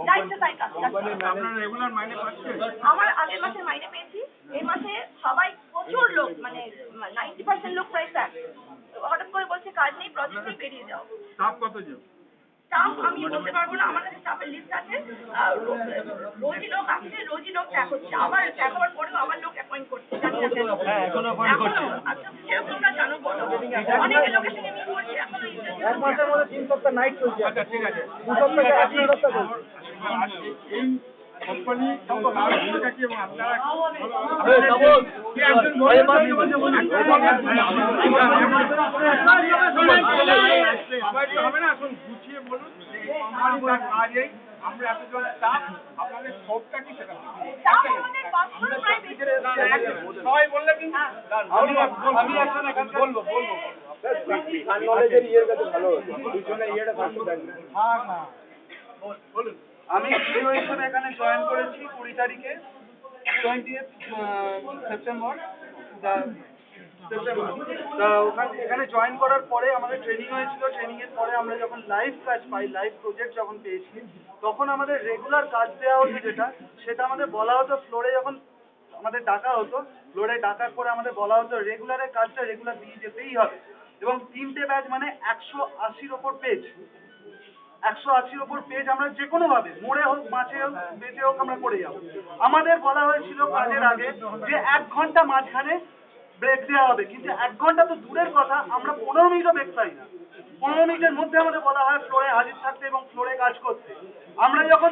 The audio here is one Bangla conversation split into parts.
যা ইচ্ছে তাই কাজ। আপনারা রেগুলার মাইনে পাচ্ছেন? আমার আগের মাসে মাইনে পেয়েছি, এই মাসে সবাই প্রচুর লোক, মানে 90% লোক প্রায় স্যার হঠাৎ করে বলছে কাজ নেই, প্রজেক্ট নেই, বেরিয়ে যাও। স্টাফ কতজন? স্টাফ আমি বলতে পারবো না, আমার কাছে স্টাফের লিস্ট আছে। রোজই লোক আসছে, রোজই লোক ত্যাগ হচ্ছে, আবার ত্যাগ হওয়ার পরেও আবার লোক অ্যাপয়েন্ট করছে। এখনো আচ্ছা সেরকম না জানো বলো, অনেক লোকের সঙ্গে মিট করছে, এখনো এক মাসের মধ্যে 3 সপ্তাহ নাইট চলছে। আচ্ছা ঠিক আছে, 2 সপ্তাহ এক সপ্তাহ চলছে। এই কোম্পানি ভূমিকা কি এবং আপনারা সবাই তো হবে না, এখন গুছিয়ে বলুন কোম্পানির কাজ এই, আমরা এতজন স্টাফ, আপনাদের সবটা কি সেটা সবাই বললে কিন্তু আমি একজন এখানে বলবো নলেজের ইয়ের কাছে ভালো হতো দুজনে ইয়েটা থাকতো না। বলুন। আমি ভিডিও হিসেবে এখানে জয়েন করেছি 20 তারিখে 20th সেপ্টেম্বর। তা এখানে জয়েন করার পরে আমাদের ট্রেনিং হয়েছিল। ট্রেনিং এর পরে আমরা যখন লাইভ কাজ পাই, লাইভ প্রজেক্ট যখন পেয়েছি, তখন আমাদের রেগুলার কাজ দেওয়া হতো সেটা আমাদের বলা হতো ফ্লোরে যখন আমাদের ডাকা হতো, ফ্লোরে ডাকার পরে আমাদের বলা হতো রেগুলারের কাজটা রেগুলার দিয়ে যেতেই হবে। এবং 3টে ব্যাচ মানে 180-র ওপর পেজ, 180-র ওপর পেজ আমরা যে কোনো ভাবে মোড়ে হোক, মাছে হোক, বেঁচে হোক আমরা করে যাবো। আমাদের বলা হয়েছিল কাজের আগে যে 1 ঘন্টা মাঝখানে ব্রেক দেওয়া হবে, কিন্তু 1 ঘন্টা তো দূরের কথা, আমরা 15 মিনিটও ব্রেক পাই না। 15 মিনিটের মধ্যে আমাদের বলা হয় ফ্লোরে হাজির থাকতে এবং ফ্লোরে কাজ করতে। আমরা যখন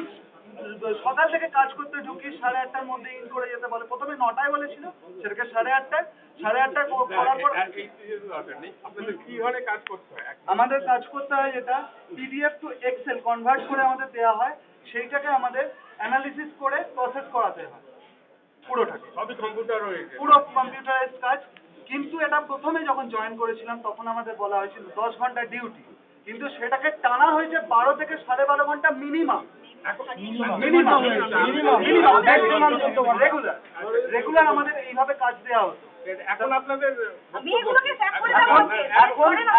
সকাল থেকে কাজ করতে ঢুকি 8:30টার মধ্যে ইন করে যেতে বলে। প্রথমে 9টায় বলেছিল, সেটাকে 8:30টায় করার পর আপনাদের কি ধরনের কাজ করতে হয়? আমাদের কাজ করতে হয় যেটা পিডিএফ টু এক্সেল কনভার্ট করে আমাদের দেওয়া হয়, সেইটাকে আমাদের অ্যানালিসিস করে প্রসেস করাতে হয় পুরোটাকে। সবই কম্পিউটার হয়েছে, পুরো কম্পিউটারাইজড কাজ। কিন্তু এটা প্রথমে যখন জয়েন করেছিলাম তখন আমাদের বলা হয়েছিল 10 ঘন্টা ডিউটি, কিন্তু সেটাকে টানা হয়েছে 12 থেকে 12.5 ঘন্টা মিনিমাম। রেগুলার আমাদের এইভাবে কাজ দেওয়া হতো। এখন আপনাদের মেয়েগুলোকে স্যাক করে দেওয়া হচ্ছে।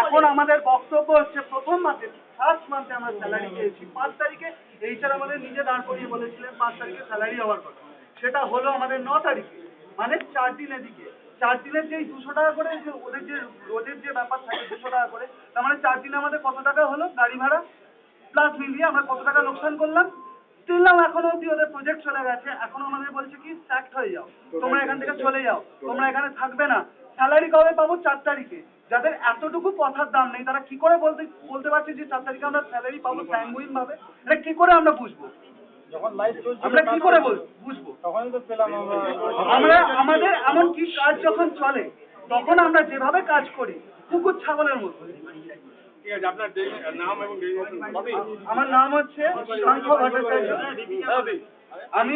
এখন আমাদের বক্তব্য হচ্ছে প্রথম মাসে, ফার্স্ট মান্থে আমরা স্যালারি পেয়েছি 5 তারিখে। এইচআর আমাদের নিজে দাঁড় করিয়ে বলেছিলেন 5 তারিখে স্যালারি হওয়ার কথা, সেটা হলো আমাদের 9 তারিখে, মানে 4 দিন এদিকে। 4 দিনের যেই 200 টাকা করে, যে ওদের যে রোজের যে ব্যাপার থাকে 200 টাকা করে, তার মানে 4 দিনে আমাদের কত টাকা হলো গাড়ি ভাড়া প্লাস মিলিয়ে আমরা কত টাকা লোকসান করলাম। স্টিল নাও এখনো অব্দি ওদের প্রজেক্ট চলে গেছে, এখনো আমাদের বলছে কি স্যাক্ট হয়ে যাও, তোমরা এখান থেকে চলে যাও, তোমরা এখানে থাকবে না। স্যালারি কবে পাবো? 4 তারিখে। যাদের এতটুকু কথার দাম নেই তারা কি করে বলতে পারছে যে 4 তারিখে আমরা স্যালারি পাবো স্যাঙ্গুইন ভাবে? এটা কি করে আমরা বুঝবো? যখন লাইভ চলছে আমরা কি করে বুঝবো? তখনই তো পেলাম আমাদের এমন কি কাজ যখন চলে তখন আমরা যেভাবে কাজ করি কুকুর ছাগলের মতো। ঠিক আছে, আপনার নাম এবং আমার নাম হচ্ছে শান্ত ভট্টাচার্য। আমি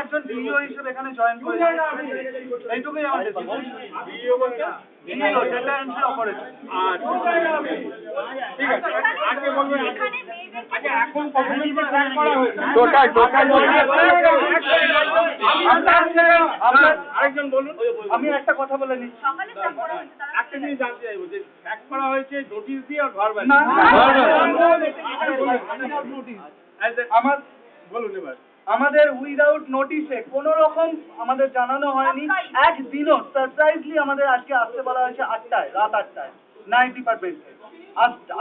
একজন ডিও হিসেবে এখানে জয়েন করেছি। এইটুকুই আমার ডেটা এন্ট্রি অপারেটর। ঠিক আছে, আজকে বলবেন আচ্ছা এখন কতজন ট্র্যাক করা হয়েছে? আরেকজন বলুন। আমি একটা কথা বলে নিচ্ছি। সকালে স্যাক করা হচ্ছে, তারা একটা জিনিস জানতে চাইবো যে ট্র্যাক করা হয়েছে নোটিশ দিয়ে আর ভার্বাল? না, আমার বলুন এবার। আমাদের উইদাউট নোটিশে কোন রকম আমাদের জানানো হয়নি। একদিনও সারপ্রাইজলি আমাদের আজকে আসতে বলা হয়েছে 8টায়, রাত 8টায় নাইট ডিপার্টমেন্টে।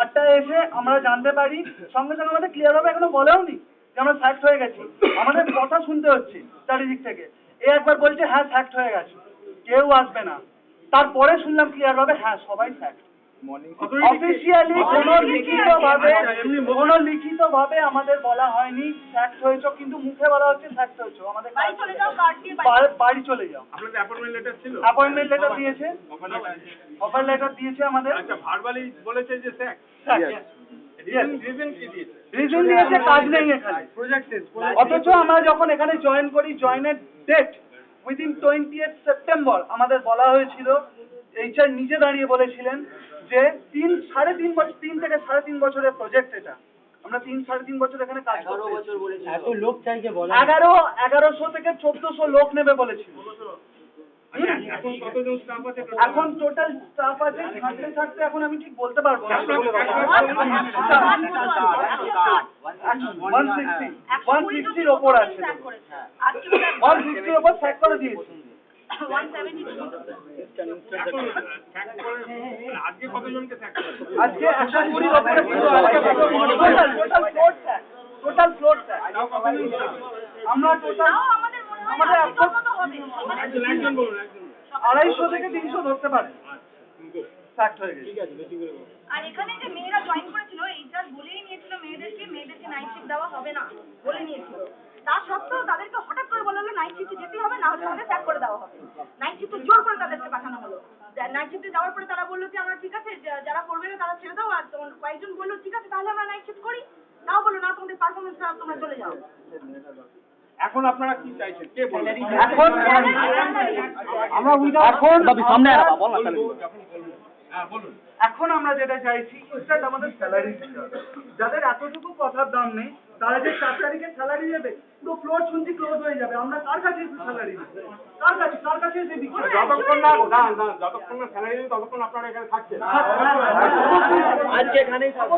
8টায় এসে আমরা জানতে পারি, সঙ্গে সঙ্গে আমাদের ক্লিয়ার ভাবে এখনো বলেও নি যে আমরা স্যাক্ট হয়ে গেছি। আমাদের কথা শুনতে হচ্ছে চারিদিক থেকে। একবার বলছে হ্যাঁ স্যাক্ট হয়ে গেছে, কেউ আসবে না। তারপরে শুনলাম ক্লিয়ার ভাবে হ্যাঁ সবাই স্যাক্ট। অফিসিয়ালি কোনো লিখিত ভাবে আমাদের বলা হয়নি স্যাক্ট হয়েছে, কিন্তু মুখে বলা হচ্ছে স্যাক্ট হয়েছে। আমাদের বাড়ি চলে যাও, কার্ড দিয়ে বাড়ি চলে যাও। আপনাদের অ্যাপয়েন্টমেন্ট লেটার ছিল? অ্যাপয়েন্টমেন্ট লেটার দিয়েছে, অফার লেটার দিয়েছে আমাদের। আচ্ছা, ভার্বালি বলেছে যে স্যার রিজন কি দিয়েছে? রিজন দিয়েছে কাজ নেই এখানে, প্রজেক্টেড। অথচ আমরা যখন এখানে জয়েন করি, জয়েনের ডেট উইদিন 20th সেপ্টেম্বর আমাদের বলা হয়েছিল, এইচআর নিজে দাঁড়িয়ে বলেছিলেন যে 3 থেকে 3.5 বছরের প্রজেক্ট এটা। আমরা 3-3.5 বছর এখানে কাজ করতে, এত লোক চাইছে বলে 1100 থেকে 1400 লোক নেবে বলেছিল। এখন কতজন স্টাফ আছে? এখন টোটাল স্টাফ আছে ছাড়তে এখন আমি ঠিক বলতে পারবো না। 160 ওপর আছে, 160 ওপর স্যাক করে দিয়েছি। আজকে কতজনকে থাকতে আজকে 120 ওপরে টোটাল ফ্লোর স্যাক আমরা টোটাল আমাদের একজন বলুন, একজন 250 থেকে 300 ধরতে পারে স্যাক হয়ে গেছে। আর এখানে যে মেয়েরা জয়েন করেছিল এইচআর বলেই নিয়েছিল মেয়েদেরকে নাইট শিফট দেওয়া হবে না বলে নিয়েছিল। তা সত্ত্বেও তাদেরকে হঠাৎ করে বলা হলো নাইট শিফটে যেতে হবে, না হলে তাদের স্যাক করে দেওয়া হবে। নাইট শিফটে জোর করে তাদেরকে পাঠানো হলো। নাইট শিফটে যাওয়ার পরে তারা বললো যে আমরা ঠিক আছে যারা করবে না তারা ছেড়ে দাও, আর কয়েকজন বললো ঠিক আছে তাহলে আমরা নাইট শিফট করি, তাও বললো না তোমাদের পারফরমেন্স খারাপ তোমরা চলে যাও। এখন আপনারা কি চাইছেন? কে বলবেন? এখন আমরা এখন সামনে হ্যাঁ বলুন। এখন আমরা যেটা চাইছি ইনস্ট্যান্ট আমাদের স্যালারি দিতে হবে। যাদের এতটুকু কথার দাম নেই তারা যে 4 তারিখে স্যালারি দেবে, পুরো ফ্লোর শুনছি ক্লোজ হয়ে যাবে। আমরা কার কাছে স্যালারি দিব? কার কাছে এসে দিচ্ছি? যতক্ষণ না যতক্ষণ না স্যালারি দিন ততক্ষণ আপনারা এখানে থাকছেন। আজকে এখানেই থাকবো।